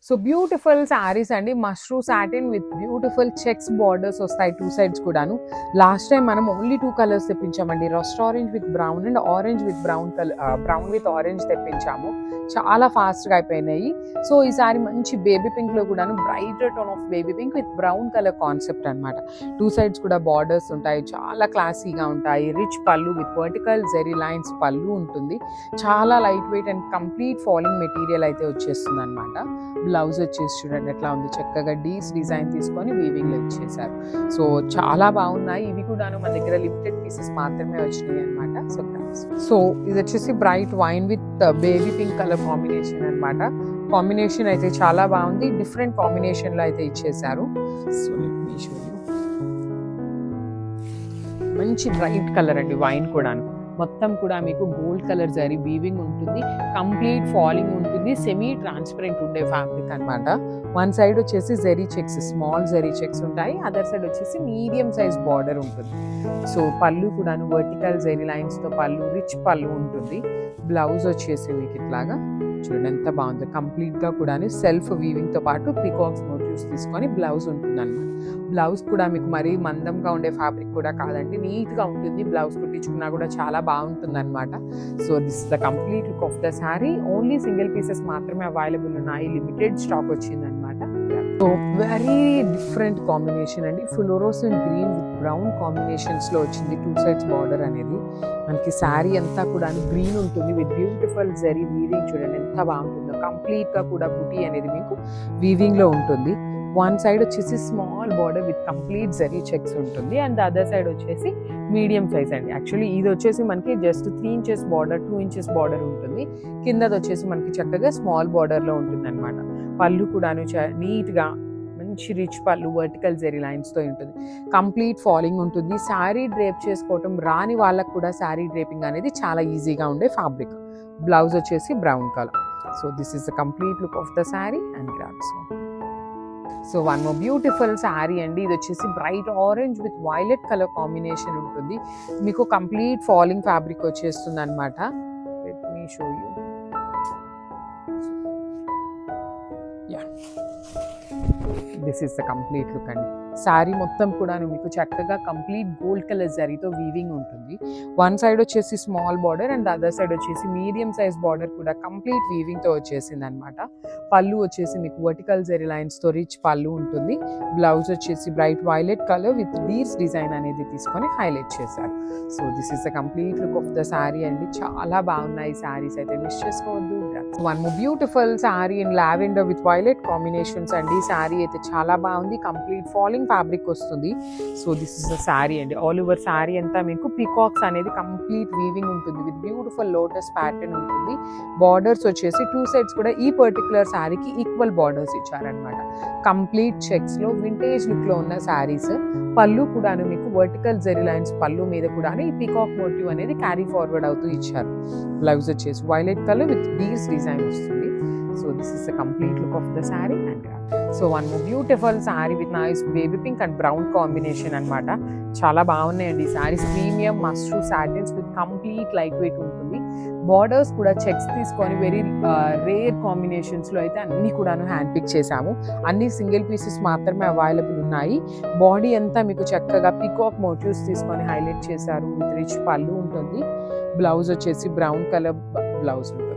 So beautiful saris అండి, mashru satin with beautiful checks borders వస్తాయి 2 sides కూడాను. లాస్ట్ టైం మనం ఓన్లీ 2 కలర్స్ తెప్పించామండి, rust orange with brown and orange with brown colour, brown with orange తెప్పించాము. చాలా ఫాస్ట్గా అయిపోయినాయి. సో ఈసారి మంచి బేబీ పింక్లో కూడాను bright tone of baby pink with brown colour concept అనమాట. 2 sides కూడా బార్డర్స్ ఉంటాయి, చాలా క్లాసీగా ఉంటాయి. రిచ్ పళ్ళు విత్ వర్టికల్ జెరీ లైన్స్ పళ్ళు ఉంటుంది. చాలా light weight and complete falling material అయితే వచ్చేస్తుంది అనమాట. బ్లౌజ్ వచ్చేసి చూడండి ఎట్లా ఉంది, చక్కగా డిజైన్ తీసుకొని వీవింగ్లో ఇచ్చేసారు. సో చాలా బాగున్నాయి. ఇవి కూడాను మన దగ్గర లిమిటెడ్ పీసెస్ మాత్రమే వచ్చినాయి అనమాట. సో ఇది వచ్చేసి bright wine with baby pink colour combination అనమాట. కాంబినేషన్ అయితే చాలా బాగుంది, డిఫరెంట్ కాంబినేషన్ లో అయితే ఇచ్చేసారు. So let me show you. మంచి బ్రైట్ కలర్ అండి, వైన్ కూడాను. మొత్తం కూడా మీకు గోల్డ్ కలర్ జరీ వీవింగ్ ఉంటుంది, కంప్లీట్ ఫాలింగ్ ఉంటుంది, సెమీ ట్రాన్స్పరెంట్ ఉండే ఫ్యాబ్రిక్ అనమాట. వన్ సైడ్ వచ్చేసి zari checks, small zari checks ఉంటాయి, అదర్ సైడ్ వచ్చేసి మీడియం సైజ్ బార్డర్ ఉంటుంది. సో పళ్ళు కూడాను వర్టికల్ జరీ లైన్స్ తో పళ్ళు, రిచ్ పళ్ళు ఉంటుంది. బ్లౌజ్ వచ్చేసి మీకు ఇట్లాగా చూడండి ఎంత బాగుంది, కంప్లీట్ గా కూడా సెల్ఫ్ వీవింగ్ తో పాటు పికాక్స్ మోటివ్స్ తీసుకొని బ్లౌజ్ ఉంటుంది అనమాట. బ్లౌజ్ కూడా మీకు మరీ మందంగా ఉండే ఫ్యాబ్రిక్ కూడా కాదండి, నీట్ గా ఉంటుంది. బ్లౌజ్ కుట్టించుకున్నా కూడా చాలా బాగుంటుంది అనమాట. So this the complete look of the sari. Only single pieces మాత్రమే అవైలబుల్ ఉన్నాయి, లిమిటెడ్ స్టాక్ వచ్చింది అనమాట. సో వెరీ డిఫరెంట్ కాంబినేషన్ అండి, fluorescent green with brown combinations లో వచ్చింది 2 sides బార్డర్ అనేది. మనకి శారీ అంతా కూడా గ్రీన్ ఉంటుంది విత్ బ్యూటిఫుల్ జరీ వీవింగ్. చూడండి ఎంత బాగుంటుందో, కంప్లీట్ గా కూడా బుటీ అనేది మీకు వీవింగ్ లో ఉంటుంది. వన్ సైడ్ వచ్చేసి small border with complete zari checks ఉంటుంది, అండ్ అదర్ సైడ్ వచ్చేసి మీడియం సైజ్ అండి. యాక్చువల్లీ ఇది వచ్చేసి మనకి just 3 inches border, 2 inches border ఉంటుంది. కిందది వచ్చేసి మనకి చక్కగా స్మాల్ బార్డర్ లో ఉంటుంది అనమాట. పళ్ళు కూడాను నీట్ గా మంచి రిచ్ పళ్ళు, వర్టికల్ జెరీ లైన్స్ తో ఉంటుంది, కంప్లీట్ ఫాలింగ్ ఉంటుంది. శారీ డ్రేప్ చేసుకోవటం రాని వాళ్ళకు కూడా శారీ డ్రేపింగ్ అనేది చాలా ఈజీగా ఉండే ఫ్యాబ్రిక్. బ్లౌజ్ వచ్చేసి brown colour. So this is the complete look of the sari and grabs. So one more beautiful sari అండి, ఇది వచ్చేసి bright orange with violet colour combination ఉంటుంది. మీకు కంప్లీట్ ఫాలింగ్ ఫ్యాబ్రిక్ వచ్చేస్తుంది అనమాట. Let me show you. This is the complete look అండి. శారీ మొత్తం కూడా మీకు చక్కగా కంప్లీట్ గోల్డ్ కలర్ జరీతో వీవింగ్ ఉంటుంది. వన్ సైడ్ వచ్చేసి small border and other side వచ్చేసి మీడియం సైజ్ బార్డర్ కూడా కంప్లీట్ వీవింగ్ తో వచ్చేసింది అనమాట. పళ్ళు వచ్చేసి మీకు వర్టికల్ జరీ లైన్స్ తో రిచ్ పళ్ళు ఉంటుంది. బ్లౌజ్ వచ్చేసి bright violet colour with deers design అనేది తీసుకొని హైలైట్ చేశారు. So this is the complete look of the sari అండి. చాలా బాగున్నాయి శారీస్, అయితే మిస్ చేసుకోవద్దు. One more beautiful sari in lavender with violet combinations అండి. శారీ అయితే చాలా బాగుంది, కంప్లీట్ ఫాలింగ్ ఫ్యాబ్రిక్ వస్తుంది. So this is the sari అండి. ఆల్ ఓవర్ శారీ అంతా మీకు పికాక్స్ అనేది కంప్లీట్ వీవింగ్ ఉంటుంది విత్ బ్యూటిఫుల్ లోటస్ ప్యాటర్న్ ఉంటుంది. బార్డర్స్ వచ్చేసి 2 sides కూడా ఈ పర్టికులర్ శారీకి ఈక్వల్ బార్డర్స్ ఇచ్చారనమాట. కంప్లీట్ చెక్స్ లో వింటేజ్ లుక్ లో ఉన్న శారీస్. పళ్ళు కూడాను మీకు వర్టికల్ జెరీ లైన్స్ పళ్ళు మీద కూడా ఈ పీకాక్ మోటివ్ అనేది క్యారీ ఫార్వర్డ్ అవుతూ ఇచ్చారు. బ్లౌజ్ వచ్చేసి violet colour with deers design వస్తుంది. So this is the complete look of the sari and so one more beautiful sari with nice baby pink and brown combination అనమాట. చాలా బాగున్నాయండి saris. Premium mashru satins with complete light weight ఉంటుంది. Borders కూడా checks తీసుకొని very rare combinations లో అయితే అన్ని కూడాను హ్యాండ్ పిక్ చేసాము. అన్ని సింగిల్ పీసెస్ మాత్రమే అవైలబుల్ ఉన్నాయి. బాడీ అంతా మీకు చక్కగా పికాక్ మోటివ్స్ తీసుకొని హైలైట్ చేశారు విత్ రిచ్ పళ్ళు ఉంటుంది. బ్లౌజ్ వచ్చేసి బ్రౌన్ కలర్ బ్లౌజ్ ఉంటుంది.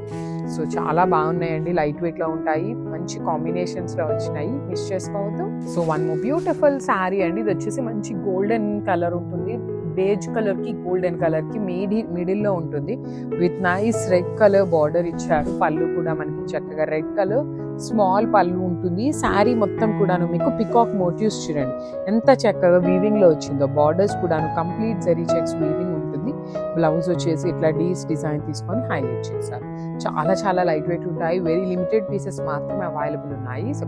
సో చాలా బాగున్నాయండి, లైట్ వెయిట్ లో ఉంటాయి, మంచి కాంబినేషన్స్ లో వచ్చినాయి, మిస్ చేసుకోవద్దు. So one more beautiful sari అండి. ఇది వచ్చేసి మంచి గోల్డెన్ కలర్ ఉంటుంది, బేజ్ కలర్ కి గోల్డెన్ కలర్ కి మిడిల్ లో ఉంటుంది with nice red colour border ఇచ్చారు. పళ్ళు కూడా మనకి చక్కగా రెడ్ కలర్ స్మాల్ పళ్ళు ఉంటుంది. శారీ మొత్తం కూడాను మీకు పికాక్ మోటివ్స్ చూడండి ఎంత చక్కగా వీవింగ్ లో వచ్చిందో. బార్డర్స్ కూడాను కంప్లీట్ జరీ చెక్స్ వీవింగ్ ఉంటుంది. బ్లౌజ్ వచ్చేసి ఇట్లా డిజైన్ తీసుకొని హైలైట్ చేశారు. చాలా చాలా లైట్ వెయిట్ ఉంటాయి, వెరీ లిమిటెడ్ పీసెస్ మాత్రమే అవైలబుల్ ఉన్నాయి. సో